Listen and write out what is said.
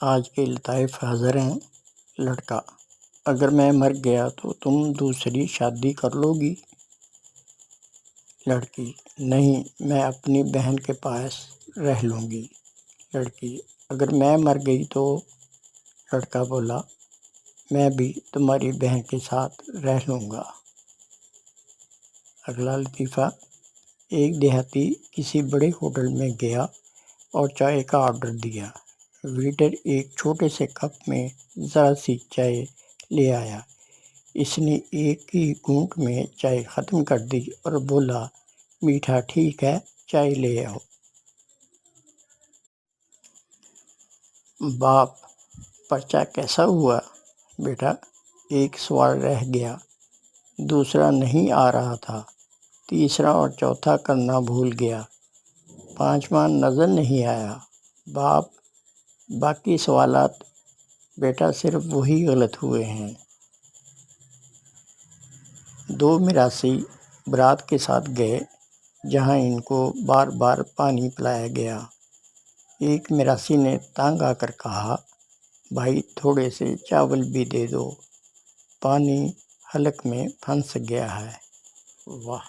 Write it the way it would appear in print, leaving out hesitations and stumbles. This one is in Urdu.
آج کے لطائف حاضر ہیں۔ لڑکا: اگر میں مر گیا تو تم دوسری شادی کر لو گی؟ لڑکی: نہیں، میں اپنی بہن کے پاس رہ لوں گی۔ لڑکی: اگر میں مر گئی تو؟ لڑکا بولا: میں بھی تمہاری بہن کے ساتھ رہ لوں گا۔ اگلا لطیفہ: ایک دیہاتی کسی بڑے ہوٹل میں گیا اور چائے کا آرڈر دیا۔ ویٹر ایک چھوٹے سے کپ میں ذرا سی چائے لے آیا۔ اس نے ایک ہی گھونٹ میں چائے ختم کر دی اور بولا: میٹھا ٹھیک ہے، چائے لے آؤ۔ باپ: پرچہ کیسا ہوا؟ بیٹا: ایک سوال رہ گیا، دوسرا نہیں آ رہا تھا، تیسرا اور چوتھا کرنا بھول گیا، پانچواں نظر نہیں آیا۔ باپ: باقی سوالات؟ بیٹا: صرف وہی غلط ہوئے ہیں۔ دو میراثی بارات کے ساتھ گئے جہاں ان کو بار بار پانی پلایا گیا۔ ایک میراثی نے تنگ آ کر کہا: بھائی تھوڑے سے چاول بھی دے دو، پانی حلق میں پھنس گیا ہے۔ واہ!